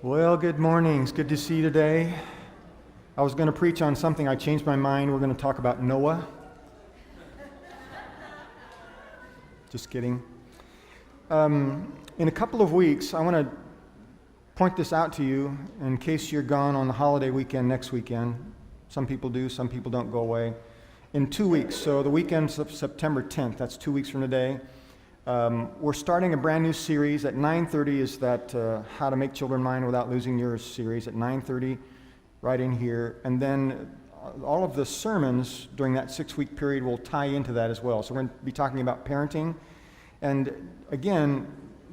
Well, good morning. It's good to see you today. I was going to preach on something. I changed my mind. We're going to talk about Noah. Just kidding. In a couple of weeks, I want to point this out to you in case you're gone on the holiday weekend next weekend. Some people do, some people don't go away. In 2 weeks, so the weekend of September 10th, that's 2 weeks from today, we're starting a brand new series. At 9:30 is that How to Make Children Mine Without Losing Yours series at 9:30 right in here. And then all of the sermons during that 6-week period will tie into that as well. So we're going to be talking about parenting. And again,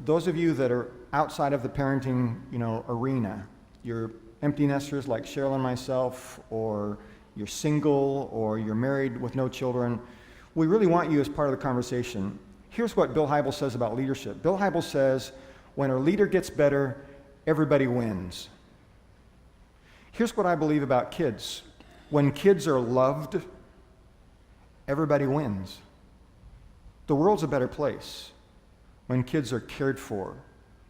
those of you that are outside of the parenting, arena, you're empty nesters like Cheryl and myself, or you're single, or you're married with no children, we really want you as part of the conversation. Here's what Bill Hybels says about leadership. Bill Hybels says, when a leader gets better, everybody wins. Here's what I believe about kids. When kids are loved, everybody wins. The world's a better place when kids are cared for,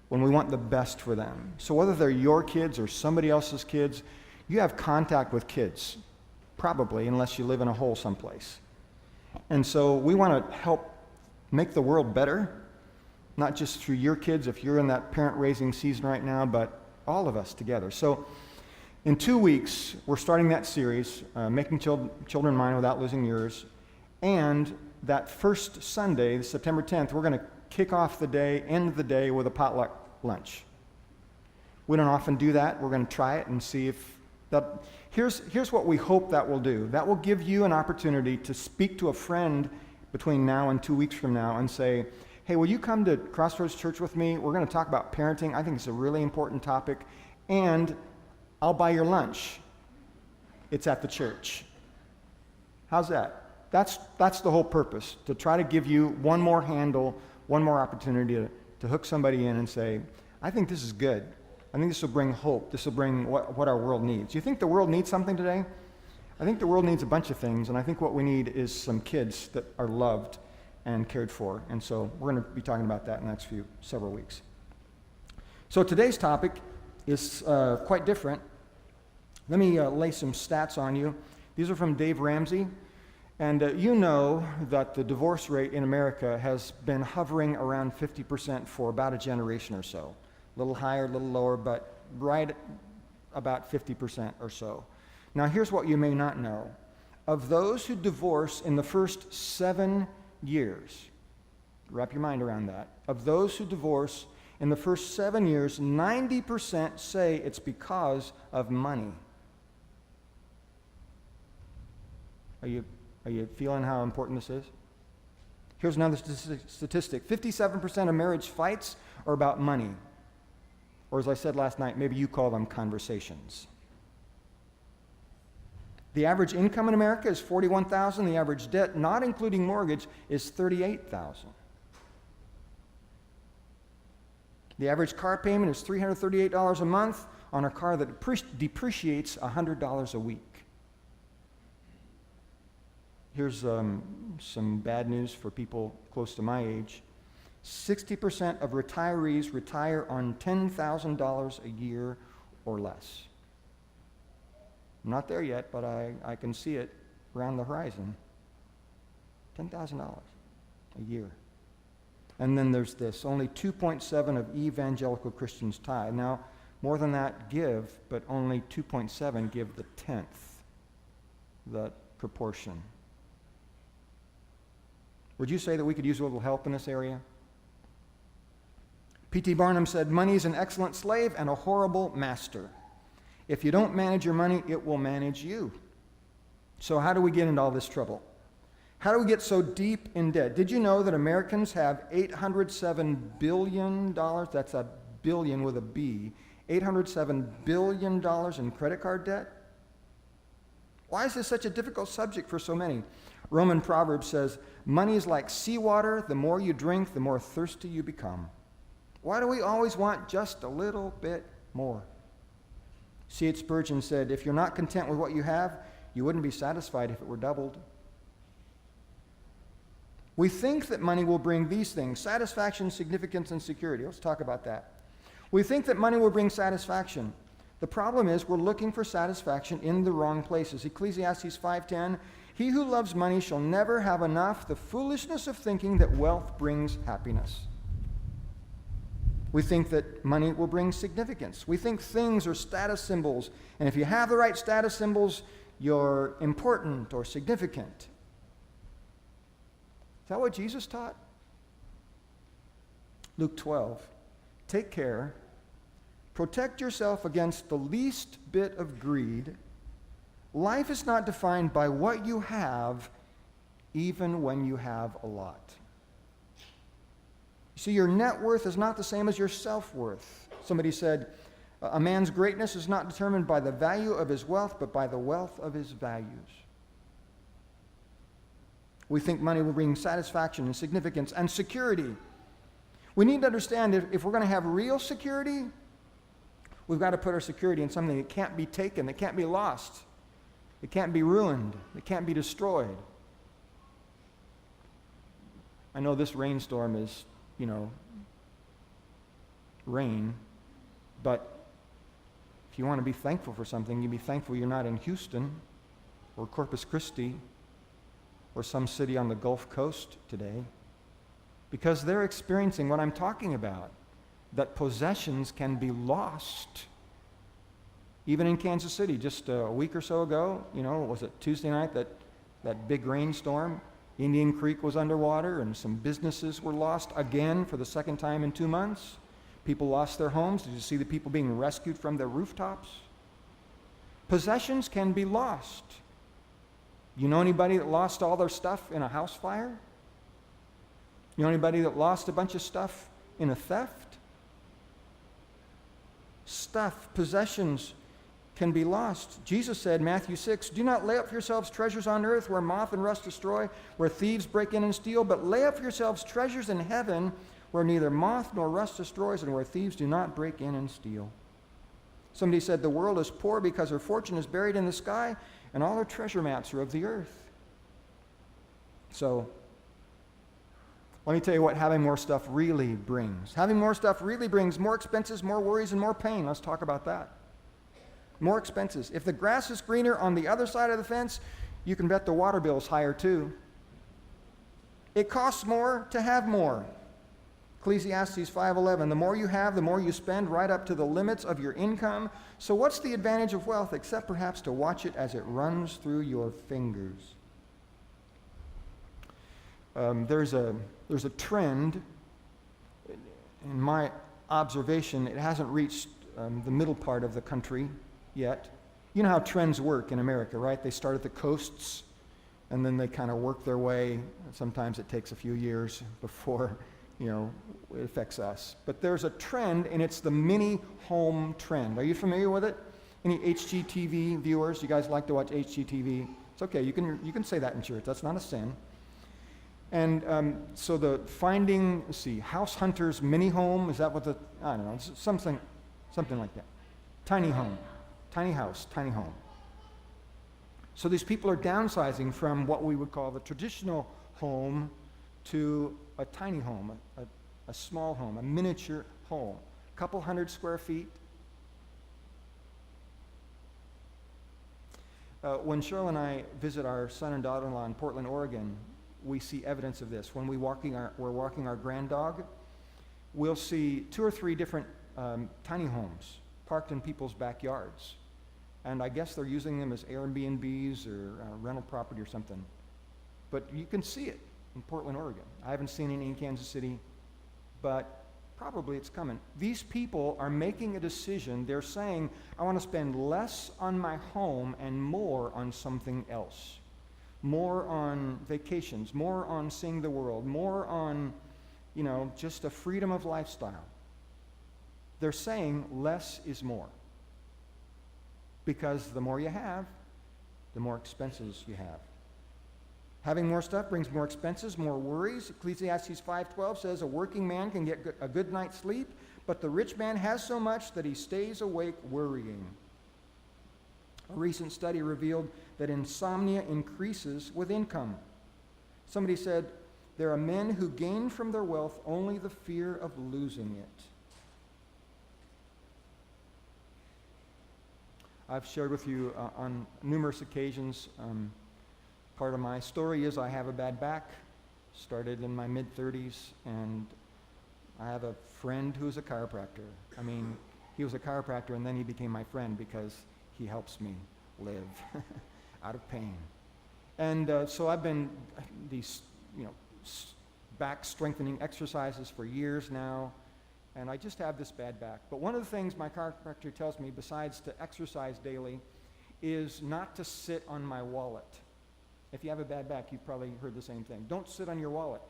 when we want the best for them. So whether they're your kids or somebody else's kids, you have contact with kids, probably, unless you live in a hole someplace. And so we want to help make the world better, not just through your kids, if you're in that parent-raising season right now, but all of us together. So in 2 weeks, we're starting that series, Making Children Mine Without Losing Yours, and that first Sunday, September 10th, we're going to kick off the day, end the day with a potluck lunch. We don't often do that. We're going to try it and see if that... Here's what we hope that will do. That will give you an opportunity to speak to a friend between now and 2 weeks from now and say, hey, will you come to Crossroads Church with me? We're going to talk about parenting. I think it's a really important topic, and I'll buy your lunch. It's at the church. How's that? That's the whole purpose, to try to give you one more handle, one more opportunity to hook somebody in and say, I think this is good. I think this will bring hope. This will bring what our world needs. You think the world needs something today? I think the world needs a bunch of things, and I think what we need is some kids that are loved and cared for. And so we're going to be talking about that in the next several weeks. So today's topic is quite different. Let me lay some stats on you. These are from Dave Ramsey. And you know that the divorce rate in America has been hovering around 50% for about a generation or so. A little higher, a little lower, but right about 50% or so. Now, here's what you may not know. Of those who divorce in the first 7 years, wrap your mind around that. Of those who divorce in the first 7 years, 90% say it's because of money. Are you feeling how important this is? Here's another statistic. 57% of marriage fights are about money. Or as I said last night, maybe you call them conversations. The average income in America is $41,000. The average debt, not including mortgage, is $38,000. The average car payment is $338 a month on a car that depreciates $100 a week. Here's some bad news for people close to my age. 60% of retirees retire on $10,000 a year or less. I'm not there yet, but I can see it around the horizon. $10,000 a year. And then there's this, only 2.7 of evangelical Christians tithe. Now, more than that give, but only 2.7 give the tenth, the proportion. Would you say that we could use a little help in this area? P.T. Barnum said, money is an excellent slave and a horrible master. If you don't manage your money, it will manage you. So how do we get into all this trouble? How do we get so deep in debt? Did you know that Americans have $807 billion, that's a billion with a B, $807 billion in credit card debt? Why is this such a difficult subject for so many? Roman proverb says, money is like seawater. The more you drink, the more thirsty you become. Why do we always want just a little bit more? C.H. Spurgeon said, if you're not content with what you have, you wouldn't be satisfied if it were doubled. We think that money will bring these things, satisfaction, significance, and security. Let's talk about that. We think that money will bring satisfaction. The problem is we're looking for satisfaction in the wrong places. Ecclesiastes 5:10, he who loves money shall never have enough, the foolishness of thinking that wealth brings happiness. We think that money will bring significance. We think things are status symbols, and if you have the right status symbols, you're important or significant. Is that what Jesus taught? Luke 12, take care, protect yourself against the least bit of greed. Life is not defined by what you have, even when you have a lot. You see, your net worth is not the same as your self-worth. Somebody said, a man's greatness is not determined by the value of his wealth, but by the wealth of his values. We think money will bring satisfaction and significance and security. We need to understand if we're going to have real security, we've got to put our security in something that can't be taken, that can't be lost, it can't be ruined, it can't be destroyed. I know this rainstorm is, rain, but if you want to be thankful for something, you be thankful you're not in Houston or Corpus Christi or some city on the Gulf Coast today, because they're experiencing what I'm talking about, that possessions can be lost. Even in Kansas City, just a week or so ago, was it Tuesday night, that big rainstorm? Indian Creek was underwater and some businesses were lost again for the second time in 2 months. People lost their homes. Did you see the people being rescued from their rooftops? Possessions can be lost. You know anybody that lost all their stuff in a house fire? You know anybody that lost a bunch of stuff in a theft? Stuff, possessions can be lost. Jesus said, Matthew 6, do not lay up for yourselves treasures on earth where moth and rust destroy, where thieves break in and steal, but lay up for yourselves treasures in heaven where neither moth nor rust destroys and where thieves do not break in and steal. Somebody said the world is poor because her fortune is buried in the sky and all her treasure maps are of the earth. So, let me tell you what having more stuff really brings. Having more stuff really brings more expenses, more worries, and more pain. Let's talk about that. More expenses. If the grass is greener on the other side of the fence, you can bet the water bill is higher too. It costs more to have more. Ecclesiastes 5:11, the more you have, the more you spend, right up to the limits of your income. So what's the advantage of wealth except perhaps to watch it as it runs through your fingers? There's a trend, in my observation, it hasn't reached the middle part of the country yet. You know how trends work in America, right? They start at the coasts, and then they kind of work their way. Sometimes it takes a few years before, it affects us. But there's a trend, and it's the mini home trend. Are you familiar with it? Any HGTV viewers? You guys like to watch HGTV? It's okay. You can say that in church. That's not a sin. And so the finding, House Hunters mini home, is that what I don't know, something like that. Tiny home, tiny house, tiny home. So these people are downsizing from what we would call the traditional home to a tiny home, a small home, a miniature home, a couple hundred square feet. When Cheryl and I visit our son and daughter-in-law in Portland, Oregon, we see evidence of this. When we're walking our grand dog, we'll see 2 or 3 different tiny homes parked in people's backyards. And I guess they're using them as Airbnbs or rental property or something. But you can see it in Portland, Oregon. I haven't seen it in Kansas City, but probably it's coming. These people are making a decision. They're saying, I want to spend less on my home and more on something else. More on vacations, more on seeing the world, more on, just a freedom of lifestyle. They're saying less is more. Because the more you have, the more expenses you have. Having more stuff brings more expenses, more worries. Ecclesiastes 5:12 says a working man can get a good night's sleep, but the rich man has so much that he stays awake worrying. A recent study revealed that insomnia increases with income. Somebody said, there are men who gain from their wealth only the fear of losing it. I've shared with you on numerous occasions. Part of my story is I have a bad back. Started in my mid-30s, and I have a friend who's a chiropractor. I mean, he was a chiropractor, and then he became my friend because he helps me live out of pain. And so I've been these, back strengthening exercises for years now, and I just have this bad back. But one of the things my chiropractor tells me, besides to exercise daily, is not to sit on my wallet. If you have a bad back, you've probably heard the same thing. Don't sit on your wallet.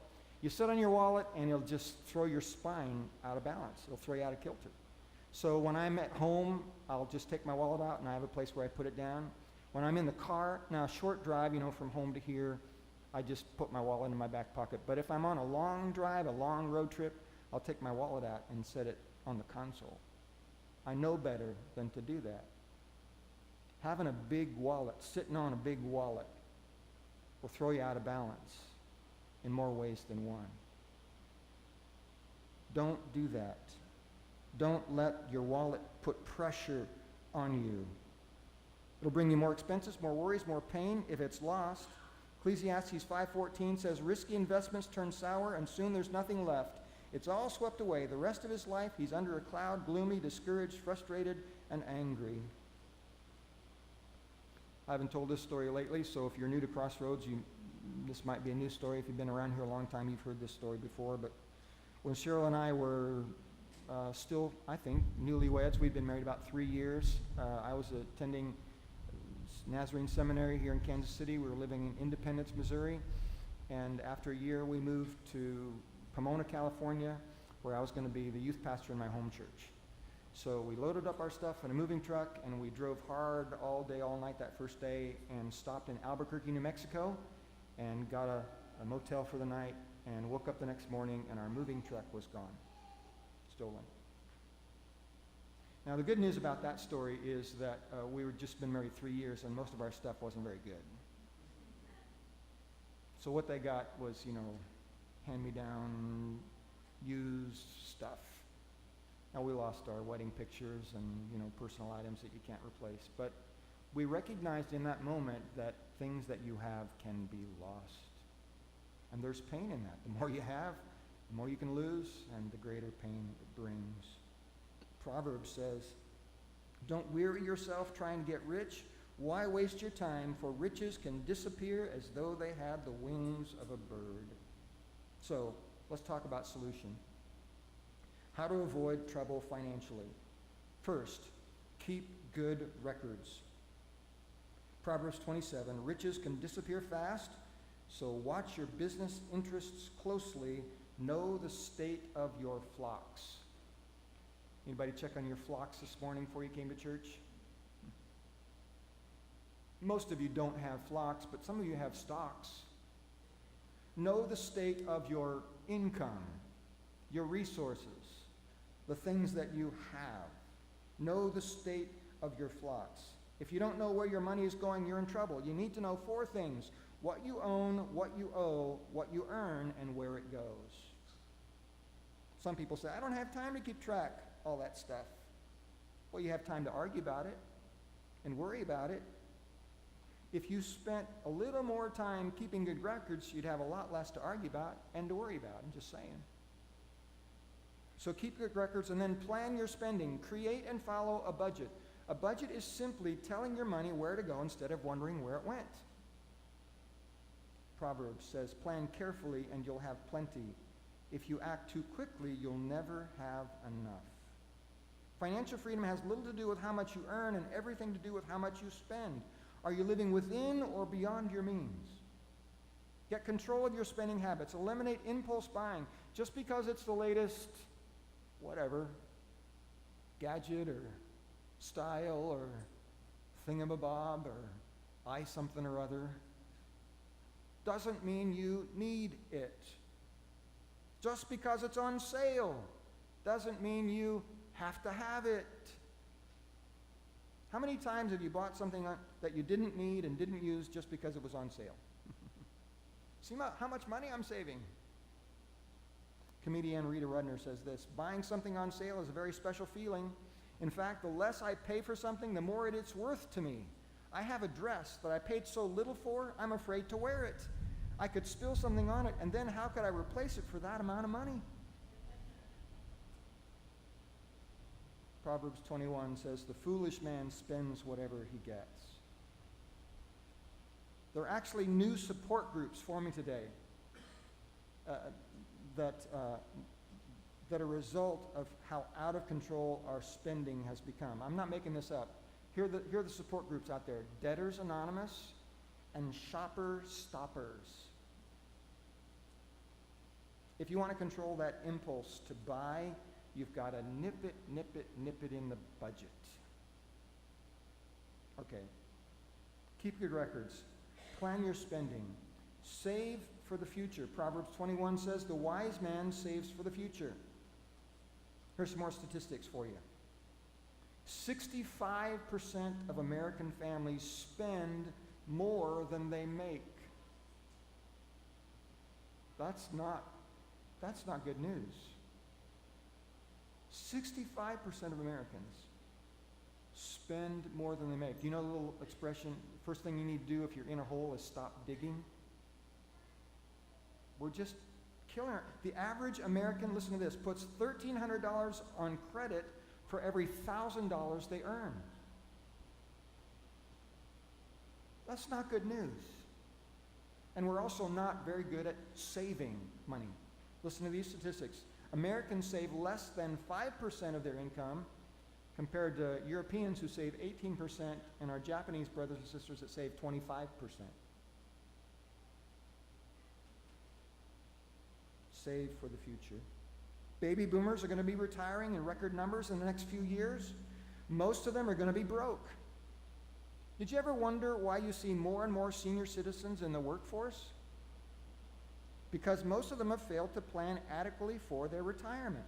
You sit on your wallet, and it'll just throw your spine out of balance. It'll throw you out of kilter. So when I'm at home, I'll just take my wallet out, and I have a place where I put it down. When I'm in the car, now a short drive, from home to here, I just put my wallet in my back pocket. But if I'm on a long drive, a long road trip, I'll take my wallet out and set it on the console. I know better than to do that. Having a big wallet, sitting on a big wallet, will throw you out of balance in more ways than one. Don't do that. Don't let your wallet put pressure on you. It'll bring you more expenses, more worries, more pain if it's lost. Ecclesiastes 5:14 says, risky investments turn sour, and soon there's nothing left. It's all swept away. The rest of his life, he's under a cloud, gloomy, discouraged, frustrated, and angry. I haven't told this story lately, so if you're new to Crossroads, this might be a new story. If you've been around here a long time, you've heard this story before. But when Cheryl and I were still, I think, newlyweds, we'd been married about 3 years. I was attending Nazarene Seminary here in Kansas City. We were living in Independence, Missouri. And after a year, we moved to Pomona, California, where I was going to be the youth pastor in my home church. So we loaded up our stuff in a moving truck, and we drove hard all day, all night that first day, and stopped in Albuquerque, New Mexico, and got a motel for the night, and woke up the next morning, and our moving truck was gone, stolen. Now, the good news about that story is that we were just been married 3 years, and most of our stuff wasn't very good. So what they got was, hand-me-down, used stuff. Now, we lost our wedding pictures and, personal items that you can't replace. But we recognized in that moment that things that you have can be lost. And there's pain in that. The more you have, the more you can lose, and the greater pain it brings. Proverbs says, don't weary yourself trying to get rich. Why waste your time? For riches can disappear as though they had the wings of a bird. So, let's talk about solution. How to avoid trouble financially. First, keep good records. Proverbs 27, riches can disappear fast, so watch your business interests closely. Know the state of your flocks. Anybody check on your flocks this morning before you came to church? Most of you don't have flocks, but some of you have stocks. Know the state of your income, your resources, the things that you have. Know the state of your flocks. If you don't know where your money is going, you're in trouble. You need to know 4 things: what you own, what you owe, what you earn, and where it goes. Some people say, I don't have time to keep track of all that stuff. Well, you have time to argue about it and worry about it. If you spent a little more time keeping good records, you'd have a lot less to argue about and to worry about. I'm just saying. So keep good records and then plan your spending. Create and follow a budget. A budget is simply telling your money where to go instead of wondering where it went. Proverbs says, plan carefully and you'll have plenty. If you act too quickly, you'll never have enough. Financial freedom has little to do with how much you earn and everything to do with how much you spend. Are you living within or beyond your means? Get control of your spending habits. Eliminate impulse buying. Just because it's the latest, whatever, gadget or style or thingamabob or buy something or other, doesn't mean you need it. Just because it's on sale doesn't mean you have to have it. How many times have you bought something that you didn't need and didn't use just because it was on sale? See how much money I'm saving. Comedian Rita Rudner says this, buying something on sale is a very special feeling. In fact, the less I pay for something, the more it's worth to me. I have a dress that I paid so little for, I'm afraid to wear it. I could spill something on it, and then how could I replace it for that amount of money? Proverbs 21 says, the foolish man spends whatever he gets. There are actually new support groups forming today that are a result of how out of control our spending has become. I'm not making this up. Here are the support groups out there. Debtors Anonymous and Shopper Stoppers. If you want to control that impulse to buy, you've got to nip it in the budget. Okay. Keep good records. Plan your spending. Save for the future. Proverbs 21 says, the wise man saves for the future. Here's some more statistics for you. 65% of American families spend more than they make. That's not good news. 65% of Americans spend more than they make. Do you know the little expression, first thing you need to do if you're in a hole is stop digging? We're just killing it. The average American, listen to this, puts $1,300 on credit for every $1,000 they earn. That's not good news. And we're also not very good at saving money. Listen to these statistics. Americans save less than 5% of their income compared to Europeans who save 18% and our Japanese brothers and sisters that save 25%. Save for the future. Baby boomers are going to be retiring in record numbers in the next few years. Most of them are going to be broke. Did you ever wonder why you see more and more senior citizens in the workforce? Because most of them have failed to plan adequately for their retirement.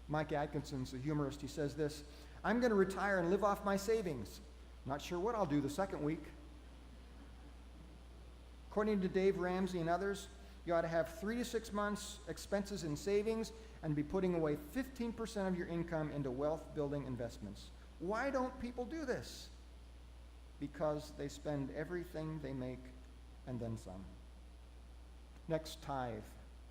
Mike Atkinson's a humorist. He says this, I'm going to retire and live off my savings. Not sure what I'll do the second week. According to Dave Ramsey and others, you ought to have 3 to 6 months expenses in savings and be putting away 15% of your income into wealth-building investments. Why don't people do this? Because they spend everything they make and then some. Next, tithe.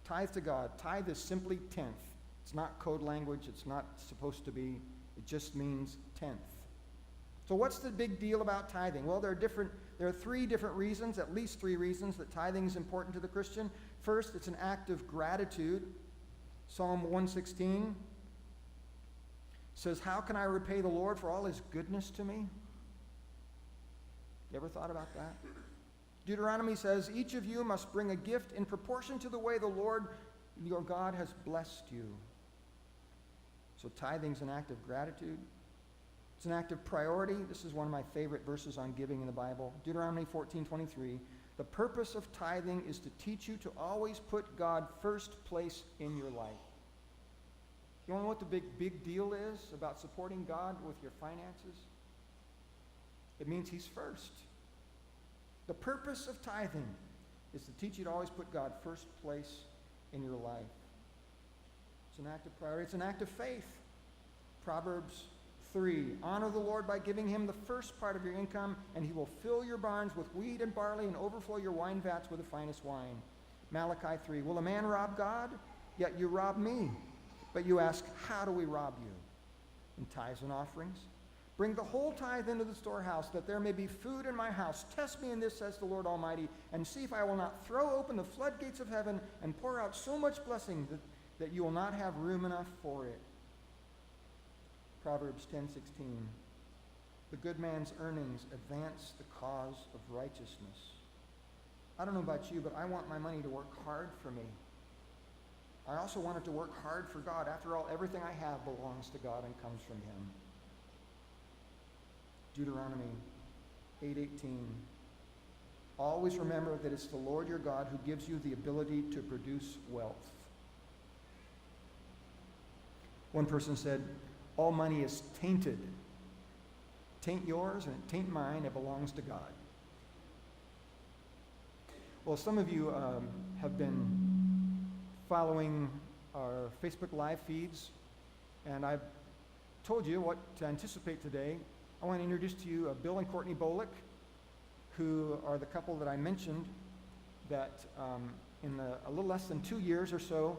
Tithe to God. Tithe is simply tenth. It's not code language. It's not supposed to be. It just means tenth. So what's the big deal about tithing? Well, there are 3 different reasons, at least 3 reasons that tithing is important to the Christian. First, it's an act of gratitude. Psalm 116 says, how can I repay the Lord for all his goodness to me? You ever thought about that? Deuteronomy says, each of you must bring a gift in proportion to the way the Lord your God has blessed you. So tithing is an act of gratitude. It's an act of priority. This is one of my favorite verses on giving in the Bible. Deuteronomy 14:23. The purpose of tithing is to teach you to always put God first place in your life. You want to know what the big deal is about supporting God with your finances? It means he's first. The purpose of tithing is to teach you to always put God first place in your life. It's an act of priority. It's an act of faith. Proverbs 3. Honor the Lord by giving him the first part of your income, and he will fill your barns with wheat and barley and overflow your wine vats with the finest wine. Malachi 3. Will a man rob God? Yet you rob me. But you ask, how do we rob you? In tithes and offerings. Bring the whole tithe into the storehouse, that there may be food in my house. Test me in this, says the Lord Almighty, and see if I will not throw open the floodgates of heaven and pour out so much blessing that you will not have room enough for it. Proverbs 10:16. The good man's earnings advance the cause of righteousness. I don't know about you, but I want my money to work hard for me. I also want it to work hard for God. After all, everything I have belongs to God and comes from him. Deuteronomy 8:18. Always remember that it's the Lord your God who gives you the ability to produce wealth. One person said, all money is tainted. Tain't yours and it tain't mine. It belongs to God. Well, some of you have been following our Facebook Live feeds, And I've told you what to anticipate today. I want to introduce to you Bill and Courtney Bolick, who are the couple that I mentioned that in a little less than 2 years or so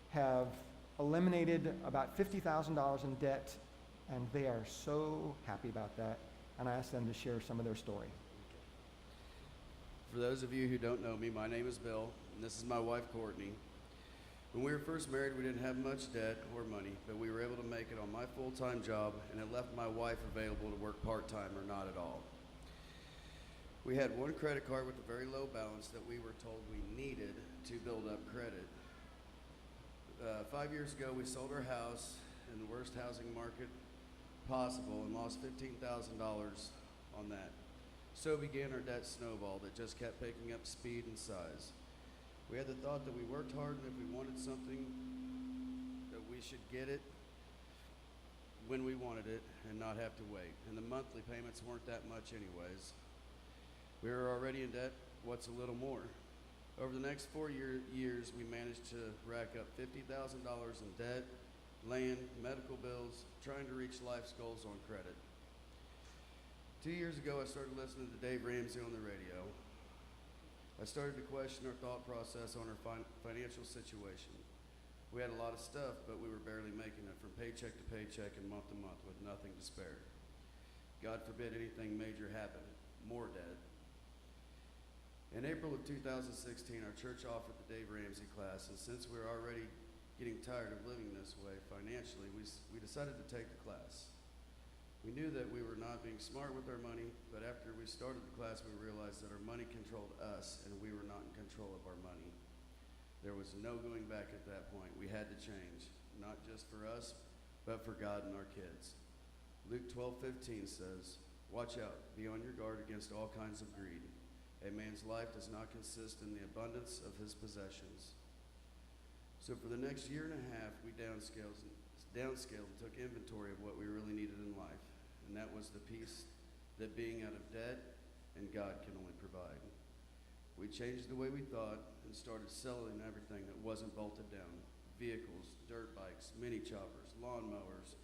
have eliminated about $50,000 in debt, and they are so happy about that. And I asked them to share some of their story. For those of you who don't know me, my name is Bill, and this is my wife, Courtney. When we were first married, we didn't have much debt or money, but we were able to make it on my full-time job, and it left my wife available to work part-time or not at all. We had one credit card with a very low balance that we were told we needed to build up credit. 5 years ago, we sold our house in the worst housing market possible and lost $15,000 on that. So began our debt snowball that just kept picking up speed and size. We had the thought that we worked hard, and if we wanted something, that we should get it when we wanted it and not have to wait. And the monthly payments weren't that much anyways. We were already in debt. What's a little more? Over the next 4 years, we managed to rack up $50,000 in debt, land, medical bills, trying to reach life's goals on credit. 2 years ago, I started listening to Dave Ramsey on the radio. I started to question our thought process on our financial situation. We had a lot of stuff, but we were barely making it from paycheck to paycheck and month to month with nothing to spare. God forbid anything major happened, more debt. In April of 2016, our church offered the Dave Ramsey class, and since we were already getting tired of living this way financially, we decided to take the class. We knew that we were not being smart with our money, but after we started the class, we realized that our money controlled us, and we were not in control of our money. There was no going back at that point. We had to change, not just for us, but for God and our kids. Luke 12:15 says, "Watch out, be on your guard against all kinds of greed. A man's life does not consist in the abundance of his possessions." So for the next year and a half, we downscaled and took inventory of what we really needed in life. And that was the peace that being out of debt and God can only provide. We changed the way we thought and started selling everything that wasn't bolted down. Vehicles, dirt bikes, mini choppers, lawnmowers,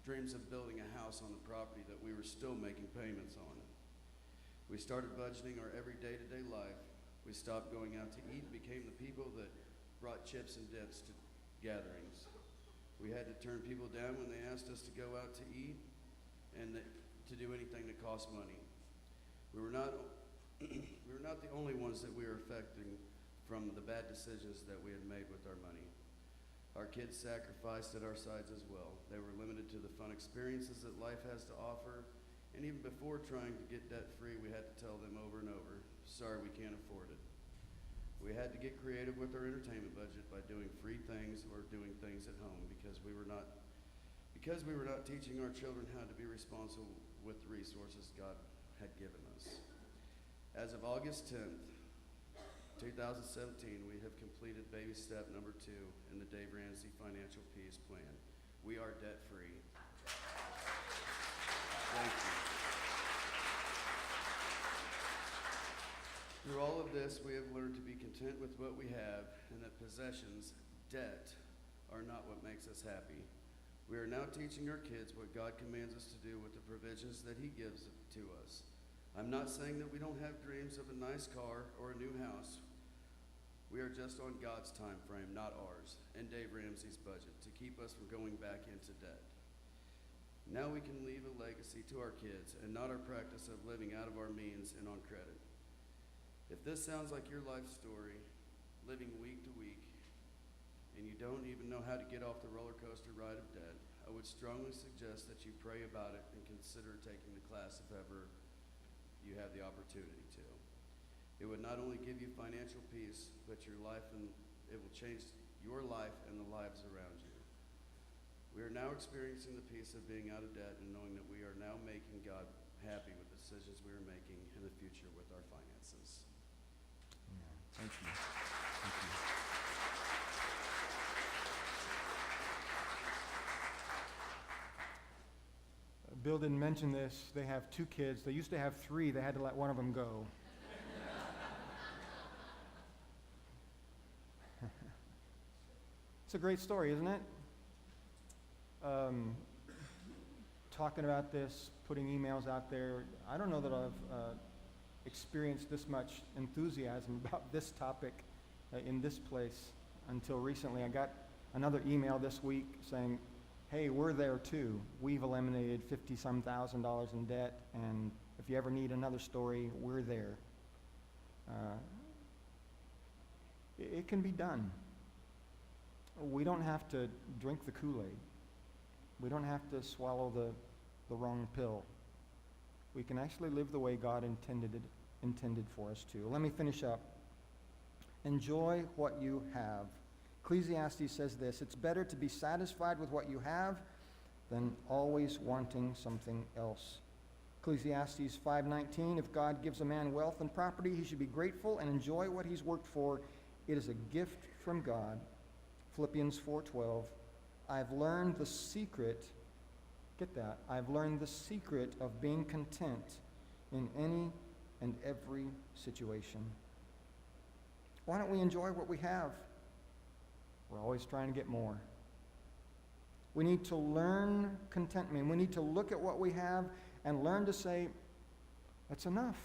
dreams of building a house on the property that we were still making payments on. We started budgeting our every day-to-day life. We stopped going out to eat and became the people that brought chips and dips to gatherings. We had to turn people down when they asked us to go out to eat and to do anything that cost money. We were not the only ones that we were affecting from the bad decisions that we had made with our money. Our kids sacrificed at our sides as well. They were limited to the fun experiences that life has to offer, and even before trying to get debt-free, we had to tell them over and over, "Sorry, we can't afford it." We had to get creative with our entertainment budget by doing free things or doing things at home because we were not teaching our children how to be responsible with the resources God had given us. As of August 10th, 2017, we have completed baby step number 2 in the Dave Ramsey Financial Peace Plan. We are debt-free. Thank you. Through all of this, we have learned to be content with what we have and that possessions, debt, are not what makes us happy. We are now teaching our kids what God commands us to do with the provisions that He gives to us. I'm not saying that we don't have dreams of a nice car or a new house. We are just on God's time frame, not ours, and Dave Ramsey's budget to keep us from going back into debt. Now we can leave a legacy to our kids and not our practice of living out of our means and on credit. If this sounds like your life story, living week to week, and you don't even know how to get off the roller coaster ride of debt, I would strongly suggest that you pray about it and consider taking the class if ever you have the opportunity to. It would not only give you financial peace, but your life, and it will change your life and the lives around you. We are now experiencing the peace of being out of debt and knowing that we are now making God happy with the decisions we are making in the future with our finances. Thank you. Thank you. Bill didn't mention this. They have 2 kids. They used to have 3. They had to let one of them go. It's a great story, isn't it? talking about this, putting emails out there. I don't know that I've experienced this much enthusiasm about this topic in this place until recently. I got another email this week saying, hey, we're there too. We've eliminated $50-some thousand in debt, and if you ever need another story, we're there. It can be done. We don't have to drink the Kool-Aid. We don't have to swallow the wrong pill. We can actually live the way God intended for us to. Let me finish up. Enjoy what you have. Ecclesiastes says this: it's better to be satisfied with what you have than always wanting something else. Ecclesiastes 5:19, if God gives a man wealth and property, he should be grateful and enjoy what he's worked for. It is a gift from God. Philippians 4:12, I've learned the secret, get that, I've learned the secret of being content in any and every situation. Why don't we enjoy what we have? We're always trying to get more. We need to learn contentment. We need to look at what we have and learn to say, that's enough.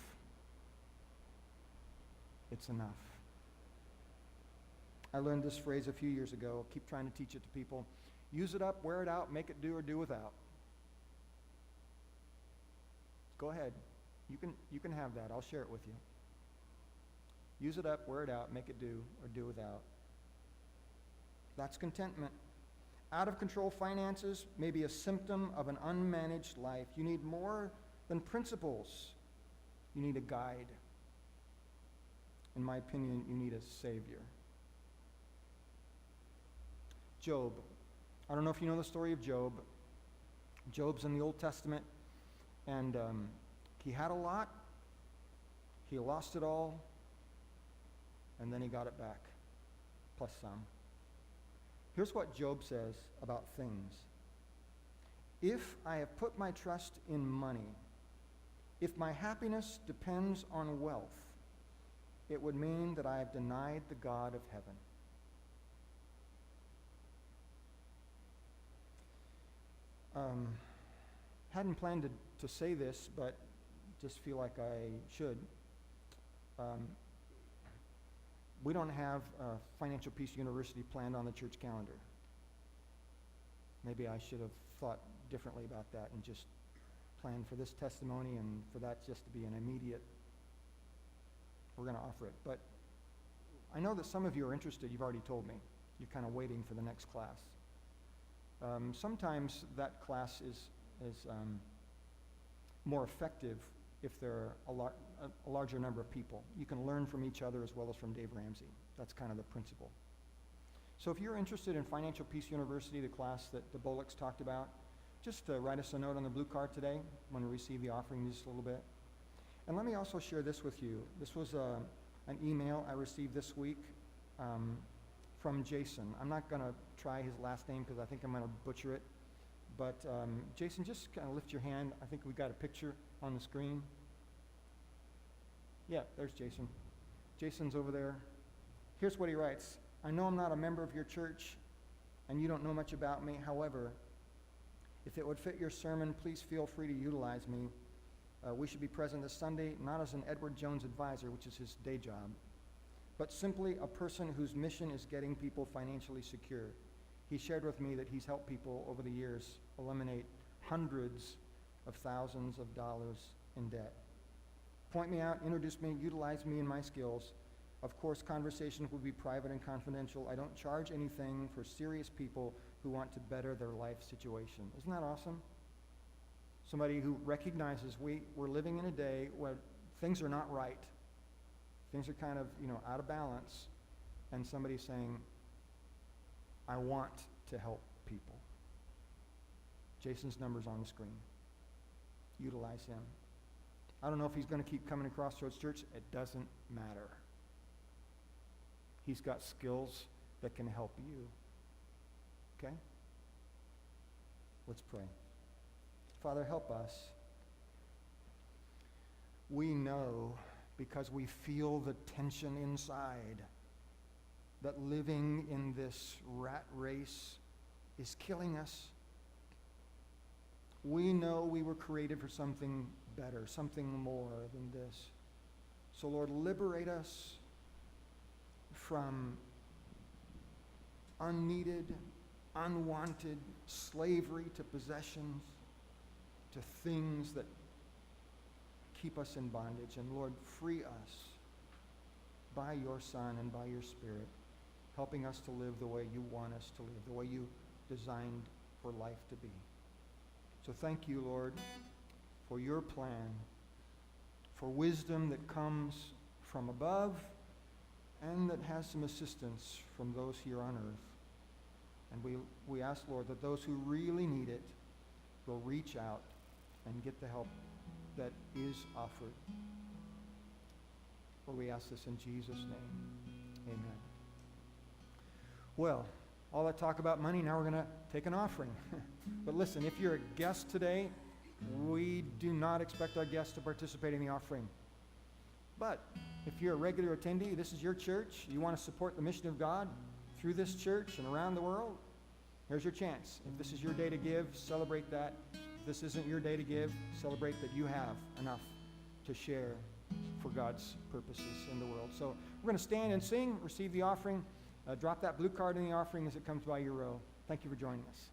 It's enough. I learned this phrase a few years ago. I'll keep trying to teach it to people. Use it up, wear it out, make it do or do without. Go ahead. You can have that. I'll share it with you. Use it up, wear it out, make it do or do without. That's contentment. Out of control finances may be a symptom of an unmanaged life. You need more than principles. You need a guide. In my opinion, you need a savior. Job. I don't know if you know the story of Job. Job's in the Old Testament, and he had a lot. He lost it all, and then he got it back, plus some. Here's what Job says about things. If I have put my trust in money, if my happiness depends on wealth, it would mean that I have denied the God of heaven. Hadn't planned to say this, but just feel like I should. We don't have Financial Peace University planned on the church calendar. Maybe I should have thought differently about that and just planned for this testimony and for that just to be an immediate, we're going to offer it. But I know that some of you are interested. You've already told me. You're kind of waiting for the next class. Sometimes that class is more effective if there are a larger number of people. You can learn from each other as well as from Dave Ramsey. That's kind of the principle. So if you're interested in Financial Peace University, the class that the Bullocks talked about, just write us a note on the blue card today when we receive the offering just a little bit. And let me also share this with you. This was an email I received this week from Jason. I'm not going to try his last name because I think I'm going to butcher it. But Jason, just kind of lift your hand. I think we got a picture on the screen. Yeah, there's Jason. Jason's over there. Here's what he writes. I know I'm not a member of your church, and you don't know much about me. However, if it would fit your sermon, please feel free to utilize me. We should be present this Sunday, not as an Edward Jones advisor, which is his day job, but simply a person whose mission is getting people financially secure. He shared with me that he's helped people over the years eliminate hundreds of thousands of dollars in debt. Point me out, introduce me, utilize me in my skills. Of course, conversations will be private and confidential. I don't charge anything for serious people who want to better their life situation. Isn't that awesome? Somebody who recognizes we're living in a day where things are not right. Things are kind of, out of balance. And somebody's saying, I want to help people. Jason's number's on the screen. Utilize him. I don't know if he's going to keep coming to Crossroads Church. It doesn't matter. He's got skills that can help you. Okay? Let's pray. Father, help us. We know, because we feel the tension inside, that living in this rat race is killing us. we know we were created for something better, something more than this. So, Lord, liberate us from unneeded, unwanted slavery to possessions, to things that keep us in bondage. And Lord, free us by your Son and by your Spirit, helping us to live the way you want us to live, the way you designed for life to be. So thank you, Lord, for your plan, for wisdom that comes from above and that has some assistance from those here on earth. And we ask, Lord, that those who really need it will reach out and get the help that is offered. For we ask this in Jesus' name. Amen. Well, all that talk about money, now we're going to take an offering. But listen, if you're a guest today, we do not expect our guests to participate in the offering. But if you're a regular attendee, this is your church, you want to support the mission of God through this church and around the world, here's your chance. If this is your day to give, celebrate that. If this isn't your day to give, celebrate that you have enough to share for God's purposes in the world. So we're going to stand and sing, receive the offering. Drop that blue card in the offering as it comes by your row. Thank you for joining us.